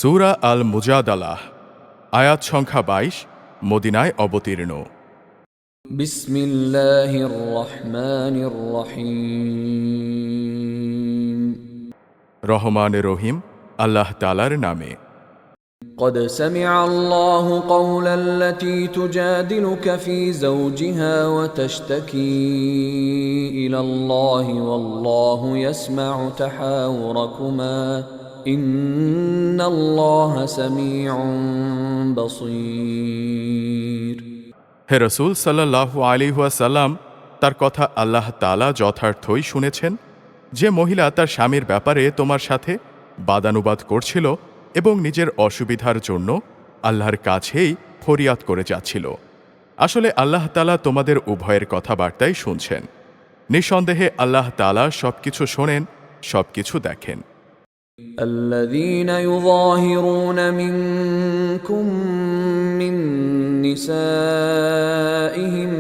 সূরা আল মুজাদালাহ আয়াত সংখ্যা ২২ মদিনায় অবতীর্ণ। বিসমিল্লাহির রহমানির রহিম। রহমানে রহিম আল্লাহ তাআলার নামে। قد سمع الله قول التي تجادلك في زوجها وتشتكي إلى الله والله يسمع تحاوركما إن الله سميع بصير। হে রাসূল সাল্লাল্লাহু আলাইহি ওয়াসাল্লাম, তার কথা আল্লাহ তাআলা যথার্থই শুনেছেন। যে মহিলা তার স্বামীর ব্যাপারে তোমার সাথে বাদানুবাদ করছিল এবং নিজের অসুবিধার জন্য আল্লাহর কাছেই ফরিয়াদ করে যাচ্ছিল, আসলে আল্লাহ তাআলা তোমাদের উভয়ের কথাবার্তাই শুনছেন। নিঃসন্দেহে আল্লাহ তাআলা সবকিছু শোনেন, সবকিছু দেখেন। الذين يظاهرون منكم من نسائهم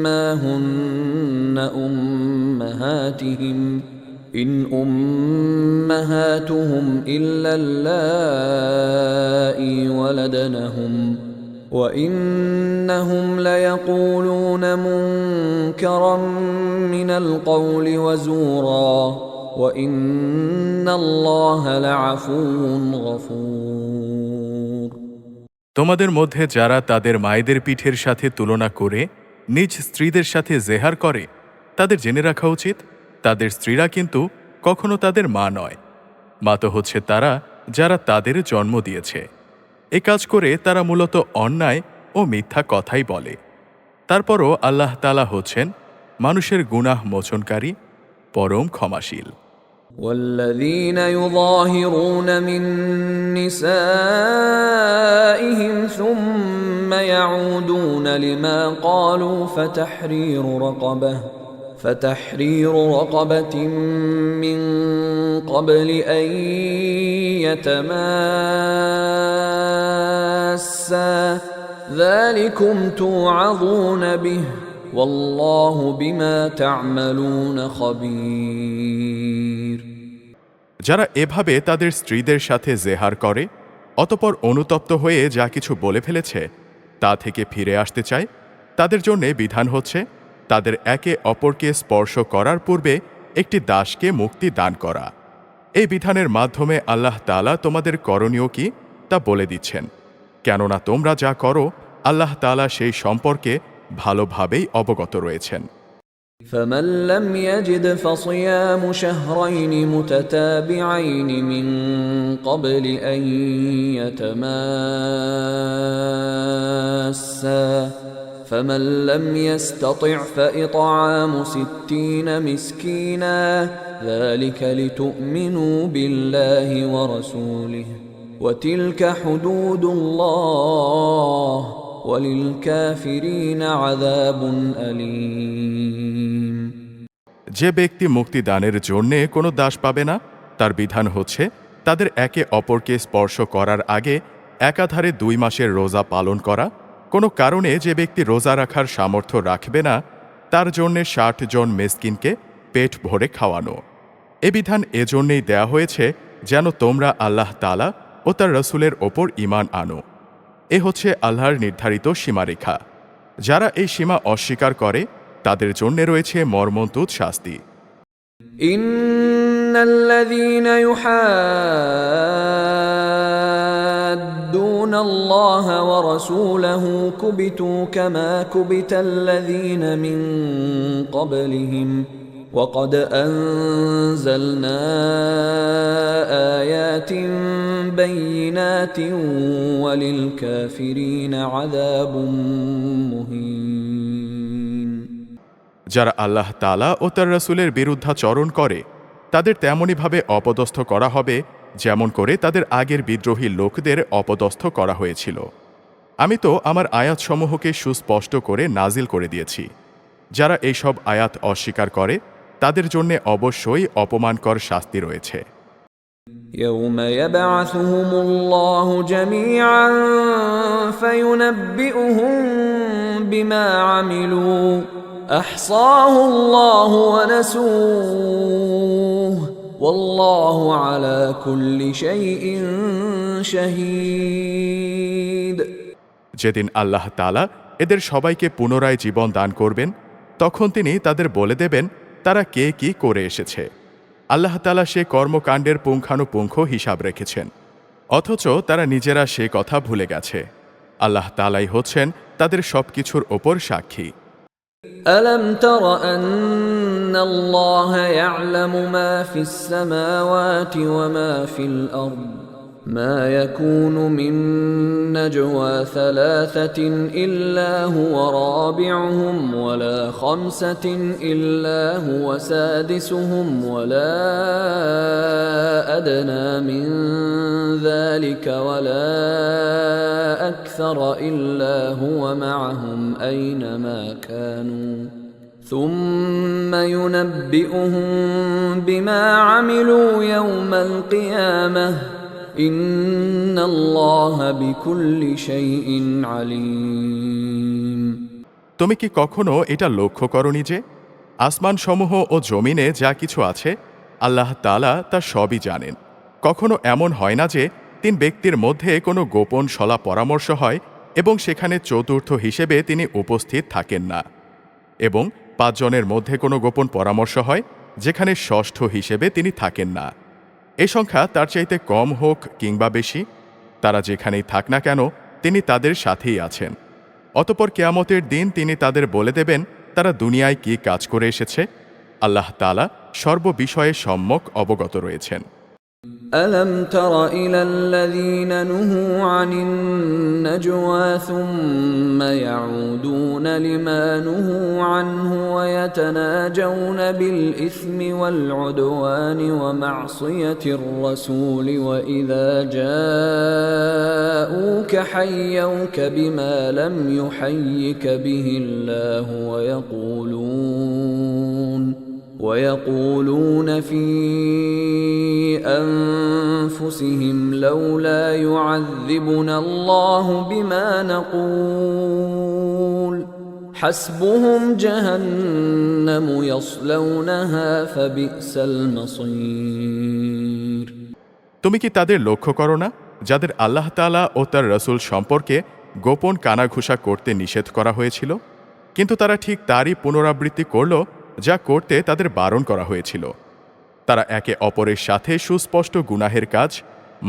ما هن أمهاتهم إن أمهاتهم إلا اللائي ولدنهم وإنهم ليقولون منكرا من القول وزورا وإن الله لعفو غفور। তোমাদের মধ্যে যারা তাদের মায়েদের পিঠের সাথে তুলনা করে নিজ স্ত্রীদের সাথে জেহার করে, তাদের জেনে রাখা উচিত তাদের স্ত্রীরা কিন্তু কখনো তাদের মা নয়। মা তো হচ্ছে তারা যারা তাদের জন্ম দিয়েছে। এ কাজ করে তারা মূলত অন্যায় ও মিথ্যা কথাই বলে। তারপরও আল্লাহ তাআলা হচ্ছেন মানুষের গুনাহ মোচনকারী, পরম ক্ষমাশীল। والذين يظاهرون من نسائهم ثم يعودون لما قالوا فتحرير رقبة من قبل أن يتماسا ذلكم توعظون به والله بما تعملون خبير। যারা এভাবে তাদের স্ত্রীদের সাথে জেহার করে অতঃপর অনুতপ্ত হয়ে যা কিছু বলে ফেলেছে তা থেকে ফিরে আসতে চায়, তাদের জন্য বিধান হচ্ছে তাদের একে অপরকে স্পর্শ করার পূর্বে একটি দাসকে মুক্তি দান করা। এই বিধানের মাধ্যমে আল্লাহ তাআলা তোমাদের করণীয় কি তা বলে দিচ্ছেন, কেননা তোমরা যা করো আল্লাহ তাআলা সেই সম্পর্কে ভালোভাবেই অবগত রয়েছেন। فمن لم يجد فصيام شهرين متتابعين من قبل أن يتماسا فمن لم يستطع فإطعام 60 مسكينا ذلك لتؤمنوا بالله ورسوله وتلك حدود الله وللكافرين عذاب أليم। যে ব্যক্তি মুক্তিদানের জন্যে কোনো দাস পাবে না, তার বিধান হচ্ছে তাদের একে অপরকে স্পর্শ করার আগে একাধারে 2 মাসের রোজা পালন করা। কোনো কারণে যে ব্যক্তি রোজা রাখার সামর্থ্য রাখবে না, তার জন্যে 60 জন মিসকিনকে পেট ভরে খাওয়ানো। এ বিধান এজন্যেই দেয়া হয়েছে যেন তোমরা আল্লাহ তাআলা ও তার রাসূলের ওপর ঈমান আনো। এ হচ্ছে আল্লাহর নির্ধারিত সীমারেখা। যারা এই সীমা অস্বীকার করে তাদের জন্য রয়েছে মর্মন্তুদ শাস্তি। ইন্নাল্লাযীনা ইউহাদ্দুনা আল্লাহা ওয়া রাসূলাহু কুবিতু কামা কুবিতাল্লাযীনা মিন ক্বাবলিহিম وقد أنزلنا آيات بينات وللكافرين عذاب مهين। যারা আল্লাহ তাআলা ও তার রাসূলের বিরুদ্ধাচরণ করে তাদের তেমনইভাবে অপদস্থ করা হবে যেমন করে তাদের আগের বিদ্রোহী লোকদের অপদস্থ করা হয়েছিল। আমি তো আমার আয়াতসমূহকে সুস্পষ্ট করে নাজিল করে দিয়েছি। যারা এইসব আয়াত অস্বীকার করে তাদের জন্য অবশ্যই অপমানকর শাস্তি রয়েছে। يوم يبعثهم الله جميعا فينبئهم بما عملوا أحصاه الله ونسوه والله على كل شيء شهيد যেদিন আল্লাহ তাআলা এদের সবাইকে পুনরায় জীবন দান করবেন, তখন তিনি তাদের বলে দেবেন তারা কে কি করে এসেছে। আল্লাহ তাআলা সে কর্মকাণ্ডের পুঙ্খানুপুঙ্খ হিসাব রেখেছেন, অথচ তারা নিজেরা সে কথা ভুলে গেছে। আল্লাহ তাআলাই হচ্ছেন তাদের সবকিছুর ওপর সাক্ষী। ألم تر أن الله يعلم ما في السماوات وما في الأرض ما يكون من نجوى ثلاثة إلا هو رابعهم ولا خمسة إلا هو سادسهم ولا أدنى من ذلك ولا أكثر إلا هو معهم أينما كانوا ثم ينبئهم بما عملوا يوم القيامة إن الله بكل شيء عليم তুমি কি কখনো এটা লক্ষ্য করনি যে আসমানসমূহ ও জমিনে যা কিছু আছে আল্লাহ তাআলা তা সবই জানেন? কখনো এমন হয় না যে তিন ব্যক্তির মধ্যে কোনো গোপন সলা পরামর্শ হয় এবং সেখানে চতুর্থ হিসেবে তিনি উপস্থিত থাকেন না, এবং 5 জনের মধ্যে কোনো গোপন পরামর্শ হয় যেখানে ষষ্ঠ হিসেবে তিনি থাকেন না। এ সংখ্যা তার চাইতে কম হোক কিংবা বেশি, তারা যেখানেই থাক না কেন তিনি তাদের সাথেই আছেন। অতঃপর কিয়ামতের দিন তিনি তাদের বলে দেবেন তারা দুনিয়ায় কি কাজ করে এসেছে। আল্লাহ তাআলা সর্ববিষয়ে সম্যক অবগত রয়েছেন। ألم تر إلى الذين نهوا عن النجوى ثم يعودون لما نهوا عنه ويتناجون بالإثم والعدوان ومعصية الرسول وإذا جاءوك حيوك بما لم يحيك به الله ويقولون في أنفسهم لولا يعذبنا الله بما نقول حسبهم جهنم يصلونها فبئس المصير তুমি কি তাদের লক্ষ্য করো না যাদের আল্লাহ তাআলা ও তার রাসূল সম্পর্কে গোপন কানাঘুষা করতে নিষেধ করা হয়েছিল, কিন্তু তারা ঠিক তারই পুনরাবৃত্তি করল যা করতে তাদের বারণ করা হয়েছিল। তারা একে অপরের সাথে সুস্পষ্ট গুনাহের কাজ,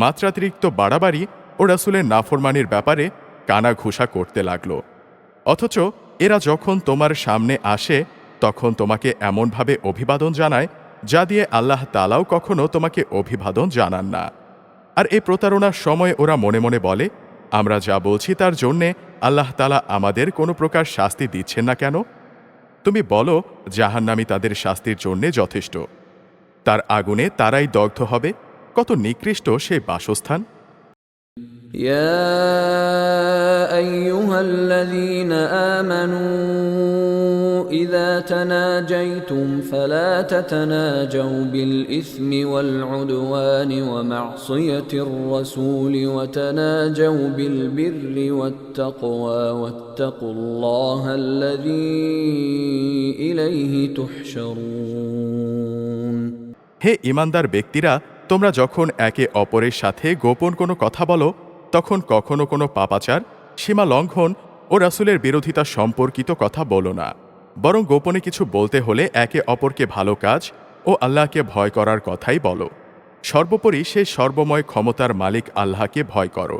মাত্রাতিরিক্ত বাড়াবাড়ি ও রাসূলের নাফরমানির ব্যাপারে কানাঘুষা করতে লাগল। অথচ এরা যখন তোমার সামনে আসে তখন তোমাকে এমনভাবে অভিবাদন জানায় যা দিয়ে আল্লাহ তাআলাও কখনো তোমাকে অভিবাদন জানান না। আর এই প্রতারণার সময় ওরা মনে মনে বলে, আমরা যা বলছি তার জন্যে আল্লাহ তাআলা আমাদের কোনো প্রকার শাস্তি দিচ্ছেন না কেন? তুমি বলো, জাহান্নামী তাদের শাস্তির জন্যে যথেষ্ট। তার আগুনে তারাই দগ্ধ হবে। কত নিকৃষ্ট সেই বাসস্থান! يا أيها الذين آمنوا إذا تناجيتم فلا تتناجوا بالإثم والعدوان ومعصية الرسول وتناجوا بالبر والتقوى واتقوا الله الذي إليه تحشرون হে ঈমানদার ব্যক্তিরা, তোমরা যখন একে অপরের সাথে গোপন কোনো কথা বলো তখন কখনো কোনো পাপাচার, সীমা লঙ্ঘন ও রাসূলের বিরোধিতা সম্পর্কিত কথা বলো না, বরং গোপনে কিছু বলতে হলে একে অপরকে ভালো কাজ ও আল্লাহকে ভয় করার কথাই বলো। সর্বোপরি সেই সর্বময় ক্ষমতার মালিক আল্লাহকে ভয় করো,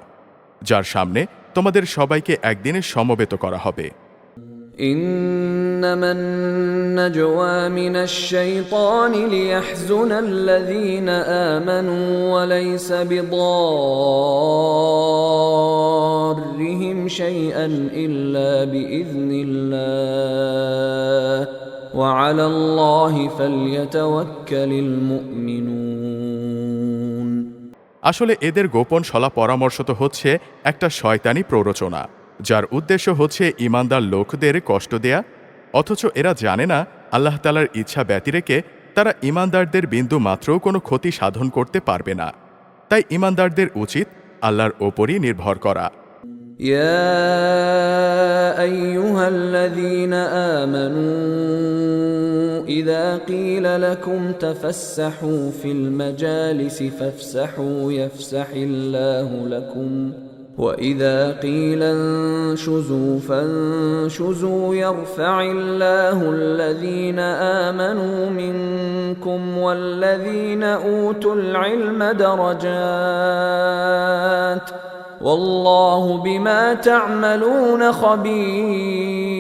যার সামনে তোমাদের সবাইকে একদিনে সমবেত করা হবে। إنما النجوى من الشيطان ليحزن الذين آمنوا وليس بضارهم شيئا إلا بإذن الله وعلى الله فليتوكل المؤمنون আসলে এদের গোপন সলা পরামর্শ তো হচ্ছে একটা শয়তানি প্ররোচনা, যার উদ্দেশ্য হচ্ছে ঈমানদার লোকদের কষ্ট দেয়া। অথচ এরা জানে না আল্লাহ তাআলার ইচ্ছা ব্যতিরেকে তারা ঈমানদারদের বিন্দু মাত্রও কোনো ক্ষতি সাধন করতে পারবে না। তাই ঈমানদারদের উচিত আল্লাহর ওপরই নির্ভর করা। يا أيها الذين آمنوا إذا قيل لكم تفسحوا في المجالس فافسحوا يفسح الله لكم وإذا قيل انشزوا فانشزوا يرفع الله الذين آمنوا منكم والذين أوتوا العلم درجات والله بما تعملون خبير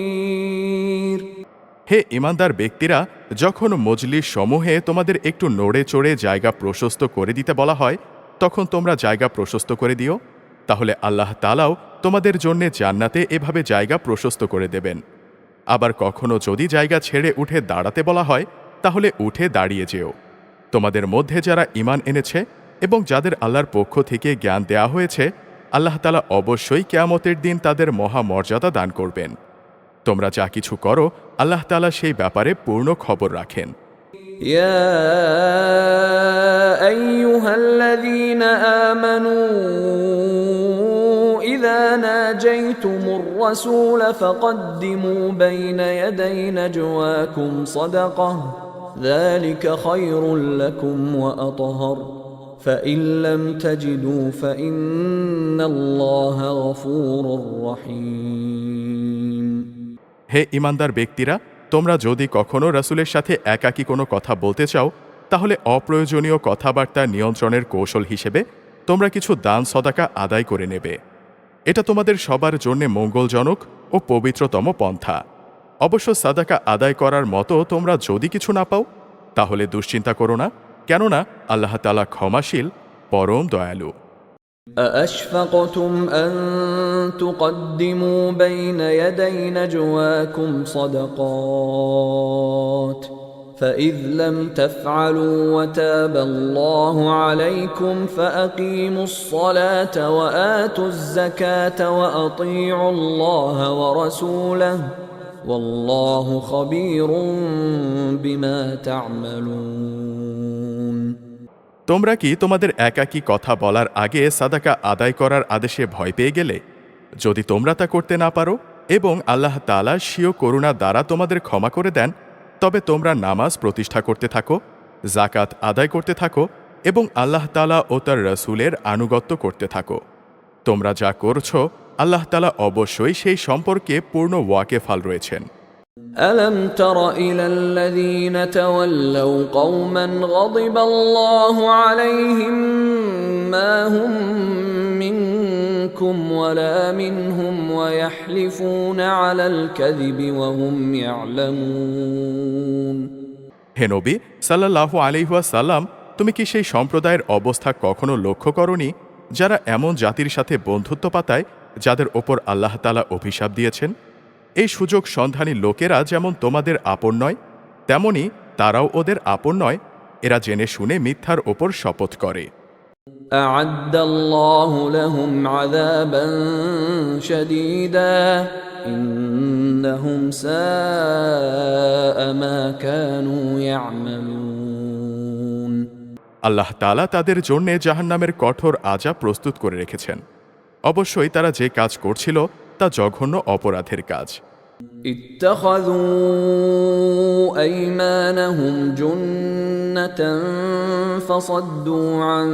হে ঈমানদার ব্যক্তিরা, যখন মজলিস সমূহে তোমাদের একটু নড়ে চড়ে জায়গা প্রশস্ত করে দিতে বলা হয়, তখন তোমরা জায়গা প্রশস্ত করে দিও। তাহলে আল্লাহ তাআলাও তোমাদের জন্য জান্নাতে এভাবে জায়গা প্রশস্ত করে দেবেন। আবার কখনো যদি জায়গা ছেড়ে উঠে দাঁড়াতে বলা হয়, তাহলে উঠে দাঁড়িয়ে যেও। তোমাদের মধ্যে যারা ঈমান এনেছে এবং যাদের আল্লাহর পক্ষ থেকে জ্ঞান দেয়া হয়েছে, আল্লাহ তাআলা অবশ্যই কিয়ামতের দিন তাদের মহামর্যাদা দান করবেন। তোমরা যা কিছু করো, আল্লাহ তাআলা সেই ব্যাপারে পূর্ণ খবর রাখেন। يا أيها الذين آمنوا إذا ناجيتم الرسول فقدموا بين يدي نجواكم صدقة ذلك خير لكم وأطهر فإن لم تجدوا فإن الله غفور رحيم হে ঈমানদার ব্যক্তিরা, তোমরা যদি কখনো রাসূলের সাথে একাকী কোনো কথা বলতে চাও, তাহলে অপ্রয়োজনীয় কথাবার্তা নিয়ন্ত্রণের কৌশল হিসেবে তোমরা কিছু দান সদাকা আদায় করে নেবে। এটা তোমাদের সবার জন্য মঙ্গলজনক ও পবিত্রতম পন্থা। অবশ্য সাদাকা আদায় করার মতো তোমরা যদি কিছু না পাও, তাহলে দুশ্চিন্তা করো না, কেননা আল্লাহ তাআলা ক্ষমাশীল, পরম দয়ালু। أأشفقتم أن تقدموا بين يدي نجواكم صدقات فإذ لم تفعلوا وتاب الله عليكم فأقيموا الصلاة وآتوا الزكاة وأطيعوا الله ورسوله والله خبير بما تعملون তোমরা কি তোমাদের একাকী কথা বলার আগে সাদাকা আদায় করার আদেশে ভয় পেয়ে গেলে? যদি তোমরা তা করতে না পারো এবং আল্লাহ তাআলা স্বীয় করুণা দ্বারা তোমাদের ক্ষমা করে দেন, তবে তোমরা নামাজ প্রতিষ্ঠা করতে থাকো, যাকাত আদায় করতে থাকো এবং আল্লাহ তাআলা ও তার রাসূলের আনুগত্য করতে থাকো। তোমরা যা করছো, আল্লাহ তাআলা অবশ্যই সেই সম্পর্কে পূর্ণ ওয়াকেফাল রয়েছেন। ألم تر إلى الذين تولوا قوما غضب الله عليهم ما هم منكم ولا منهم ويحلفون على الكذب وهم يعلمون হে নবী সাল্লাল্লাহু আলাইহি ওয়াসাল্লাম, তুমি কি সেই সম্প্রদায়ের অবস্থা কখনো লক্ষ্য করনি যারা এমন জাতির সাথে বন্ধুত্ব পাতায় যাদের ওপর আল্লাহ তাআলা অভিশাপ দিয়েছেন? এই সুযোগ সন্ধানী লোকেরা যেমন তোমাদের আপন নয়, তেমনি তারাও ওদের আপন নয়। এরা জেনে শুনে মিথ্যার ওপর শপথ করে। أعد الله لهم عذابا شديدا إنهم ساء ما كانوا يعملون আল্লাহ তাআলা তাদের জন্যে জাহান্নামের কঠোর আযাব প্রস্তুত করে রেখেছেন। অবশ্যই তারা যে কাজ করছিল তা জঘন্য অপরাধের কাজ। اتخذوا أيمانهم جنة فصدوا عن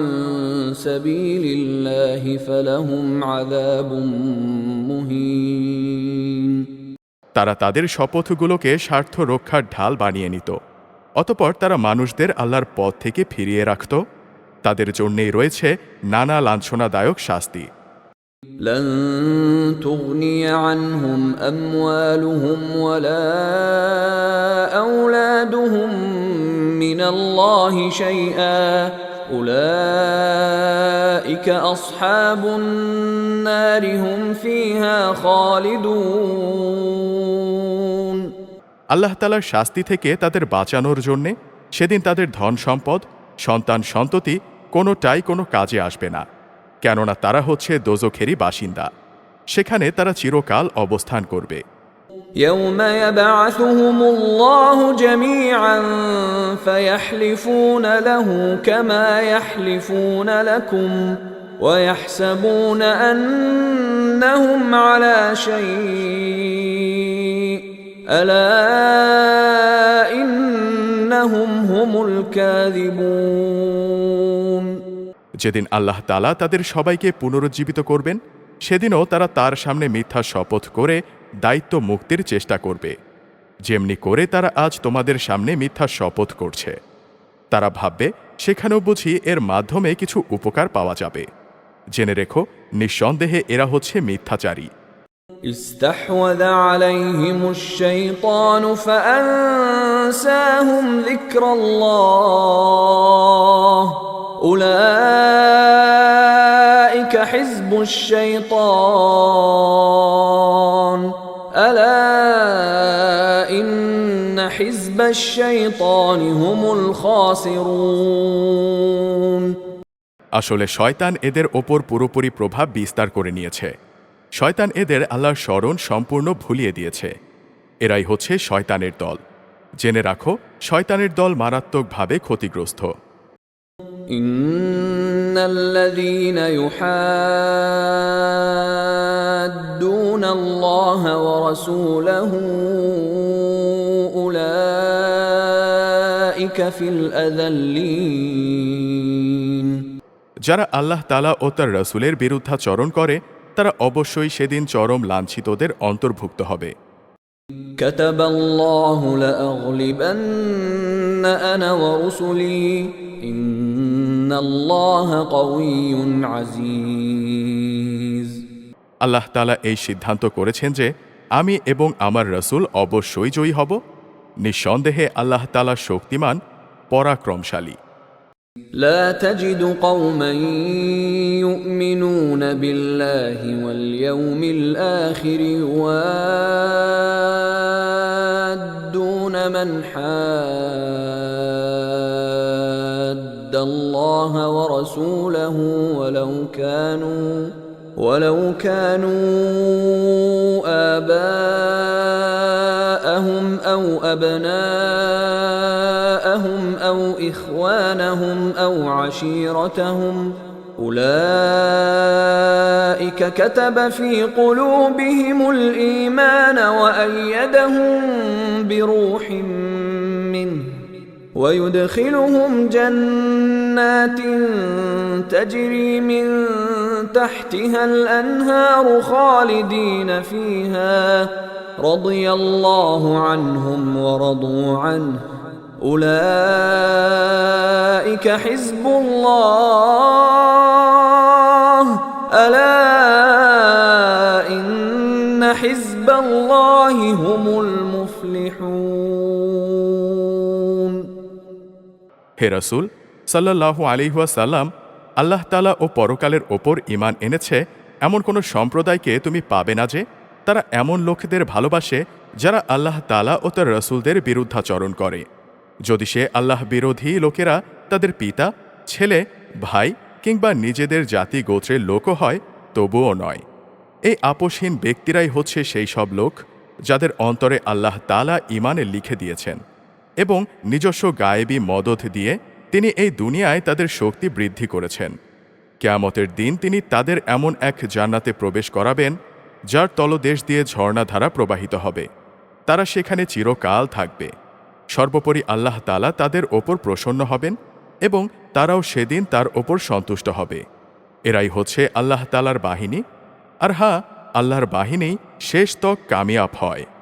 سبيل الله فلهم عذاب مهين তারা তাদের শপথগুলোকে স্বার্থ রক্ষার ঢাল বানিয়ে নিত, অতঃপর তারা মানুষদের আল্লাহর পথ থেকে ফিরিয়ে রাখত। তাদের জন্যেই রয়েছে নানা লাঞ্ছনাদায়ক শাস্তি। لن تغني عنهم أموالهم ولا أولادهم من الله شيئا أولئك أصحاب النار هم فيها خالدون আল্লাহ তাআলার শাস্তি থেকে তাদের বাঁচানোর জন্যে সেদিন তাদের ধন সম্পদ, সন্তান সন্ততি কোনোটাই কোনো কাজে আসবে না, কেননা তারা হচ্ছে দোজখেরই বাসিন্দা। সেখানে তারা চিরকাল অবস্থান করবে। يوم يبعثهم الله جميعا فيحلفون له كما يحلفون لكم ويحسبون أنهم على شيء ألا إنهم هم الكاذبون যেদিন আল্লাহ তাআলা তাদের সবাইকে পুনরুজ্জীবিত করবেন সেদিনও তারা তার সামনে মিথ্যা শপথ করে দায়িত্ব মুক্তির চেষ্টা করবে যেমনি করে তারা আজ তোমাদের সামনে মিথ্যা শপথ করছে তারা ভাববে সেখানেও বুঝি এর মাধ্যমে কিছু উপকার পাওয়া যাবে জেনে রেখো নিঃসন্দেহে এরা হচ্ছে মিথ্যাচারী استحوذ عليهم الشيطان فأنساهم ذكر الله أولئك حزب الشيطان ألا إن حزب الشيطان هم الخاسرون আসলে শয়তান এদের ওপর পুরোপুরি প্রভাব বিস্তার করে নিয়েছে শয়তান এদের আল্লাহর স্মরণ সম্পূর্ণ ভুলিয়ে দিয়েছে এরাই হচ্ছে শয়তানের দল জেনে রাখো শয়তানের দল মারাত্মকভাবে ক্ষতিগ্রস্ত إن الذين يحادون الله ورسوله أولئك في الأذلين যারা আল্লাহ তাআলা ও তার রাসূলের বিরুদ্ধাচরণ করে তারা অবশ্যই সেদিন চরম লাঞ্ছিতদের অন্তর্ভুক্ত হবে كتب الله لأغلبن أنا ورسلي إن الله قوي عزيز আল্লাহ তাআলা এই সিদ্ধান্ত করেছেন যে আমি এবং আমার রাসূল অবশ্যই জয়ী হব নিঃসন্দেহে আল্লাহ তাআলা শক্তিমান পরাক্রমশালী لا تجد قوما يؤمنون بالله واليوم الآخر يوادون من حاد الله ورسوله ولو كانوا آباءهم أو أبناءهم أو إخوانهم أو عشيرتهم أولئك كتب في قلوبهم الإيمان وأيدهم بروح منه ويدخلهم جنات تجري من تحتها الأنهار خالدين فيها رضي الله عنهم ورضوا عنه أولئك حزب الله ألا إن حزب الله هم المفلحون হে রাসূল সাল্লাল্লাহু আলাইহি ওয়াসাল্লাম আল্লাহ তাআলা ও পরকালের ওপর ঈমান এনেছে এমন কোন সম্প্রদায়কে তুমি পাবে না যে তারা এমন লোকদের ভালোবাসে যারা আল্লাহ তাআলা ও তার রাসূলদের বিরুদ্ধাচরণ করে যদি সে আল্লাহ বিরোধী লোকেরা তাদের পিতা ছেলে ভাই কিংবা নিজেদের জাতি গোত্রের লোকও হয় তবুও নয় এই আপোষহীন ব্যক্তিরাই হচ্ছে সেই সব লোক যাদের অন্তরে আল্লাহ তাআলা ঈমানে লিখে দিয়েছেন এবং নিজস্ব গায়েবী মদদ দিয়ে তিনি এই দুনিয়ায় তাদের শক্তি বৃদ্ধি করেছেন কিয়ামতের দিন তিনি তাদের এমন এক জান্নাতে প্রবেশ করাবেন যার তলদেশ দিয়ে ঝর্ণাধারা প্রবাহিত হবে তারা সেখানে চিরকাল থাকবে সর্বোপরি আল্লাহ তাআলা তাদের ওপর প্রসন্ন হবেন এবং তারাও সেদিন তার ওপর সন্তুষ্ট হবে এরাই হচ্ছে আল্লাহ তাআলার বাহিনী আর হ্যাঁ আল্লাহর বাহিনী শেষ তক কামিয়াব হয়